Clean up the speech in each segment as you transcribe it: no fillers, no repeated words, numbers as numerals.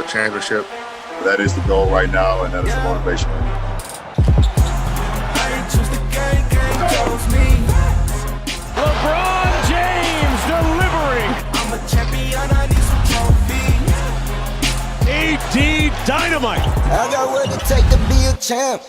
championship. That is the goal right now, and that is the motivation. LeBron James delivering. I'm a champion, I need some trophies. AD Dynamite. I got what it take to be a champ.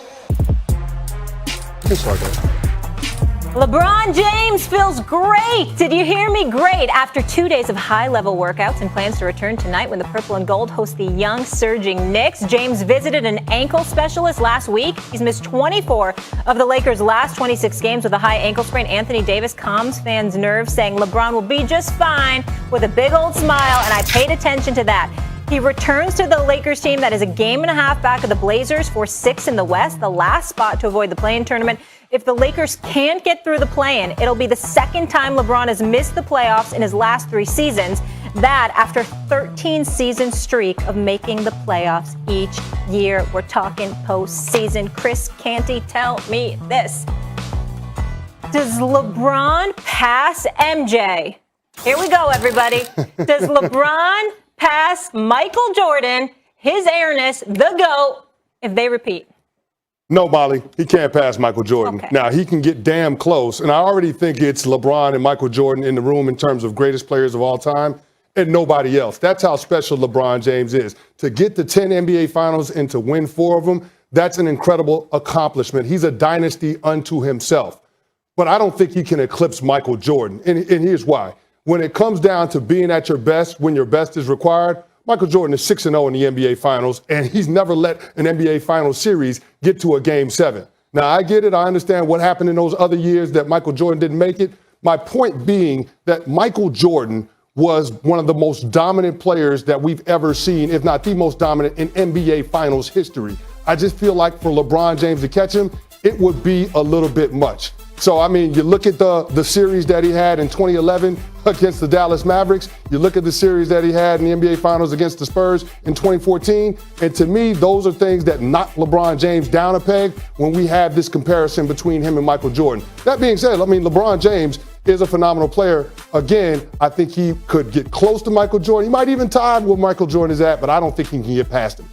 LeBron James feels great. Did you hear me? Great. After 2 days of high-level workouts and plans to return tonight when the Purple and Gold host the young, surging Knicks, James visited an ankle specialist last week. He's missed 24 of the Lakers' last 26 games with a high ankle sprain. Anthony Davis calms fans' nerves, saying LeBron will be just fine with a big old smile, and I paid attention to that. He returns to the Lakers team that is a game and a half back of the Blazers for 6th in the West, the last spot to avoid the play-in tournament. If the Lakers can't get through the play-in, it'll be the second time LeBron has missed the playoffs in his last 3 seasons. That after 13-season streak of making the playoffs each year. We're talking postseason. Chris Canty, tell me this. Does LeBron pass MJ? Here we go, everybody. Does LeBron pass Michael Jordan, his airness, the GOAT, if they repeat? No, Molly, he can't pass Michael Jordan. Okay. Now, he can get damn close, and I already think it's LeBron and Michael Jordan in the room in terms of greatest players of all time, and nobody else. That's how special LeBron James is. To get the 10 NBA Finals and to win 4 of them, that's an incredible accomplishment. He's a dynasty unto himself. But I don't think he can eclipse Michael Jordan, and here's why. When it comes down to being at your best, when your best is required, Michael Jordan is 6-0 in the NBA Finals, and he's never let an NBA Finals series get to a Game 7. Now, I get it. I understand what happened in those other years that Michael Jordan didn't make it. My point being that Michael Jordan was one of the most dominant players that we've ever seen, if not the most dominant in NBA Finals history. I just feel like for LeBron James to catch him, it would be a little bit much. So, I mean, you look at the series that he had in 2011 against the Dallas Mavericks. You look at the series that he had in the NBA Finals against the Spurs in 2014. And to me, those are things that knock LeBron James down a peg when we have this comparison between him and Michael Jordan. That being said, I mean, LeBron James is a phenomenal player. Again, I think he could get close to Michael Jordan. He might even tie where Michael Jordan is at, but I don't think he can get past him.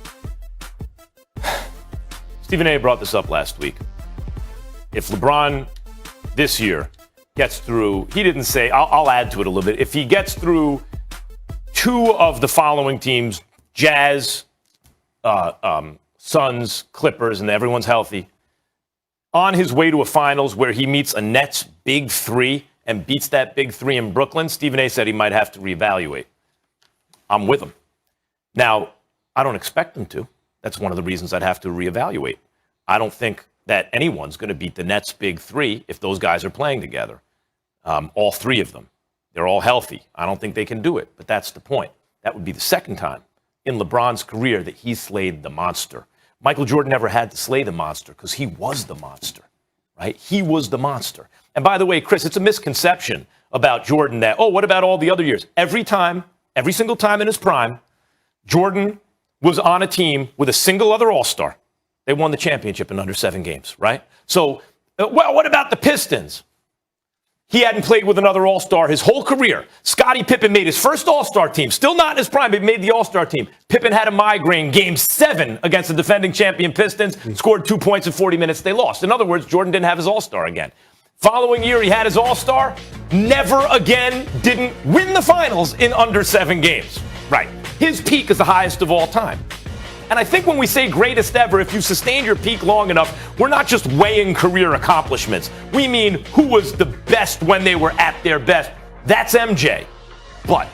Stephen A. brought this up last week. If LeBron this year gets through, he didn't say, I'll add to it a little bit. If he gets through 2 of the following teams, Jazz, Suns, Clippers, and everyone's healthy, on his way to a finals where he meets a Nets big 3 and beats that big 3 in Brooklyn, Stephen A. said he might have to reevaluate. I'm with him. Now, I don't expect him to. That's one of the reasons I'd have to reevaluate. I don't think that anyone's going to beat the Nets' big 3 if those guys are playing together. All 3 of them. They're all healthy. I don't think they can do it, but that's the point. That would be the second time in LeBron's career that he slayed the monster. Michael Jordan never had to slay the monster because he was the monster, right? He was the monster. And by the way, Chris, it's a misconception about Jordan that, what about all the other years? Every single time in his prime, Jordan was on a team with a single other all-star. They won the championship in under 7 games, right? So, what about the Pistons? He hadn't played with another all-star his whole career. Scottie Pippen made his first all-star team. Still not in his prime, but made the all-star team. Pippen had a migraine game 7 against the defending champion Pistons, scored 2 points in 40 minutes. They lost. In other words, Jordan didn't have his all-star again. Following year, he had his all-star. Never again didn't win the finals in under 7 games. Right. His peak is the highest of all time. And I think when we say greatest ever, if you sustained your peak long enough, we're not just weighing career accomplishments. We mean who was the best when they were at their best. That's MJ. But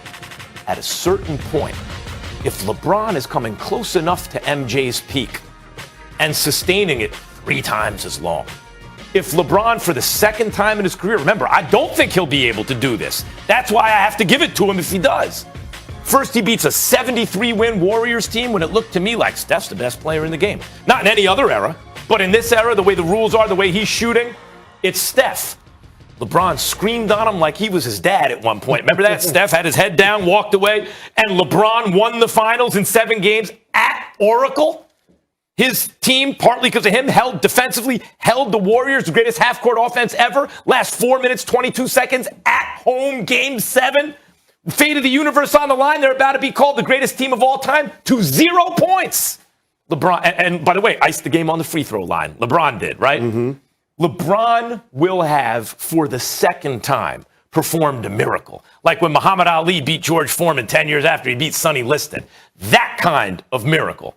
at a certain point, if LeBron is coming close enough to MJ's peak and sustaining it 3 times as long, if LeBron, for the second time in his career, remember, I don't think he'll be able to do this. That's why I have to give it to him if he does. First, he beats a 73-win Warriors team when it looked to me like Steph's the best player in the game. Not in any other era, but in this era, the way the rules are, the way he's shooting, it's Steph. LeBron screamed on him like he was his dad at one point. Remember that? Steph had his head down, walked away, and LeBron won the finals in 7 games at Oracle. His team, partly because of him, held the Warriors, the greatest half-court offense ever. Last 4 minutes, 22 seconds at home, game 7. fate of the universe on the line. They're about to be called the greatest team of all time to 0 points. LeBron, and by the way, iced the game on the free throw line. LeBron did, right? Mm-hmm. LeBron will have, for the second time, performed a miracle. Like when Muhammad Ali beat George Foreman 10 years after he beat Sonny Liston. That kind of miracle.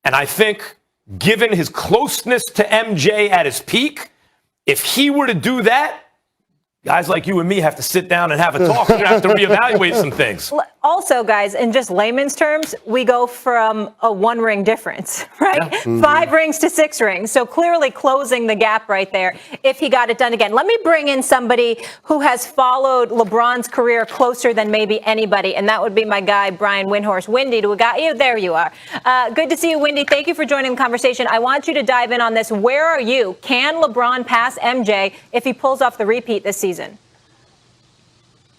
And I think, given his closeness to MJ at his peak, if he were to do that, guys like you and me have to sit down and have a talk. We're going to have to reevaluate some things. Also, guys, in just layman's terms, we go from a 1-ring difference, right? Yeah. Mm-hmm. 5 rings to 6 rings. So clearly closing the gap right there if he got it done again. Let me bring in somebody who has followed LeBron's career closer than maybe anybody, and that would be my guy, Brian Windhorst. Windy, do we got you? There you are. Good to see you, Windy. Thank you for joining the conversation. I want you to dive in on this. Where are you? Can LeBron pass MJ if he pulls off the repeat this season?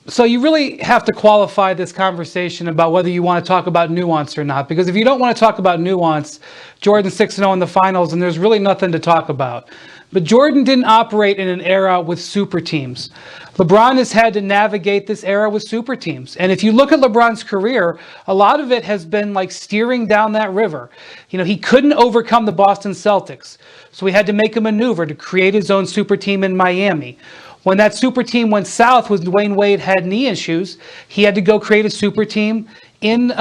So you really have to qualify this conversation about whether you want to talk about nuance or not. Because if you don't want to talk about nuance, Jordan's 6-0 in the finals, and there's really nothing to talk about. But Jordan didn't operate in an era with super teams. LeBron has had to navigate this era with super teams. And if you look at LeBron's career, a lot of it has been like steering down that river. You know, he couldn't overcome the Boston Celtics. So he had to make a maneuver to create his own super team in Miami. When that super team went south, when Dwayne Wade had knee issues, he had to go create a super team in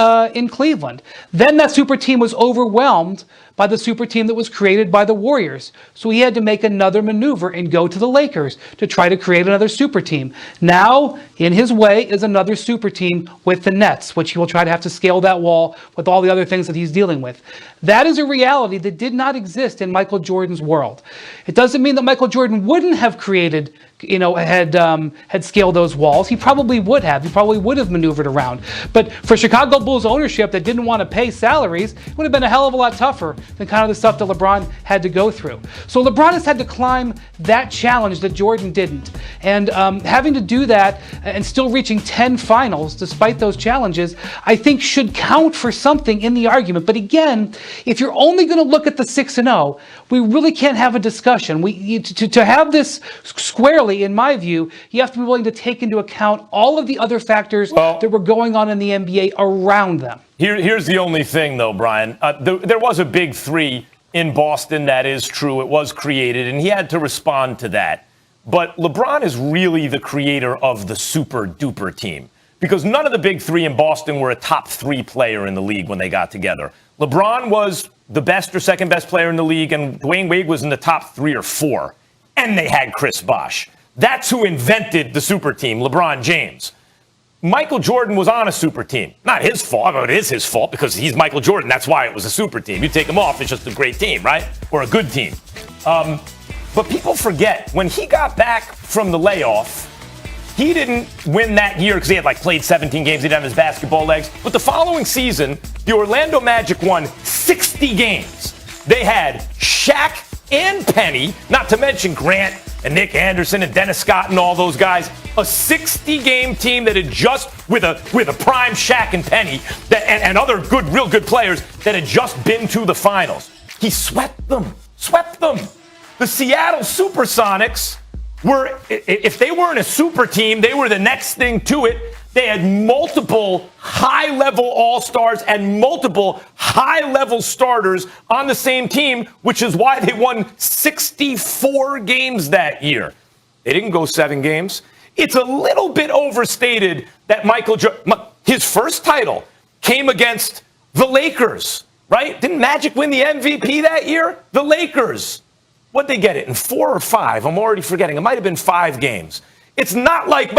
Cleveland. Then that super team was overwhelmed by the super team that was created by the Warriors. So he had to make another maneuver and go to the Lakers to try to create another super team. Now, in his way, is another super team with the Nets, which he will try to have to scale that wall with all the other things that he's dealing with. That is a reality that did not exist in Michael Jordan's world. It doesn't mean that Michael Jordan wouldn't have created, had scaled those walls. He probably would have. He probably would have maneuvered around. But for Chicago Bulls ownership that didn't want to pay salaries, it would have been a hell of a lot tougher than kind of the stuff that LeBron had to go through. So LeBron has had to climb that challenge that Jordan didn't. And having to do that and still reaching 10 finals despite those challenges, I think should count for something in the argument. But again, if you're only going to look at the 6-0, we really can't have a discussion. To have this squarely, in my view, you have to be willing to take into account all of the other factors that were going on in the NBA around them. Here's the only thing, though, Brian. There was a big 3 in Boston. That is true. It was created, and he had to respond to that. But LeBron is really the creator of the super-duper team because none of the big 3 in Boston were a top 3 player in the league when they got together. LeBron was the best or second best player in the league, and Dwayne Wade was in the top 3 or 4. And they had Chris Bosh. That's who invented the super team, LeBron James. Michael Jordan was on a super team. Not his fault, but it is his fault because he's Michael Jordan. That's why it was a super team. You take him off, it's just a great team, right? Or a good team. But people forget, when he got back from the layoff, he didn't win that year because he had played 17 games. He didn't have his basketball legs. But the following season, the Orlando Magic won 60 games. They had Shaq and Penny, not to mention Grant and Nick Anderson and Dennis Scott and all those guys. A 60-game team that had just, with a prime Shaq and Penny and other real good players that had just been to the finals. He swept them. The Seattle Supersonics were, if they weren't a super team, they were the next thing to it. They had multiple high-level all-stars and multiple high-level starters on the same team, which is why they won 64 games that year. They didn't go 7 games. It's a little bit overstated that Michael Jordan, his first title came against the Lakers, right? Didn't Magic win the MVP that year? The Lakers. What'd they get it in 4 or 5? I'm already forgetting. It might have been 5 games. It's not like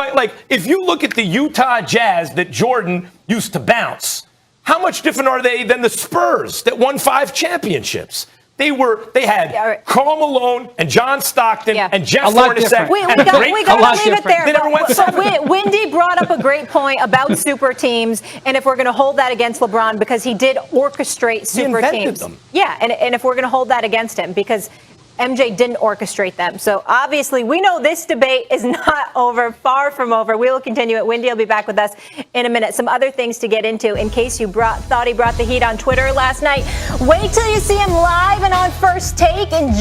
if you look at the Utah Jazz that Jordan used to bounce, how much different are they than the Spurs that won 5 championships? They had Karl Malone and John Stockton and Jeff Hornacek. We got to leave it there. They never went Windy brought up a great point about super teams, and if we're going to hold that against LeBron because he did orchestrate super teams. Them. Yeah, and if we're going to hold that against him because MJ didn't orchestrate them. So obviously, we know this debate is not over, far from over. We will continue it. Windy will be back with us in a minute. Some other things to get into in case you thought he brought the heat on Twitter last night. Wait till you see him live and on First Take in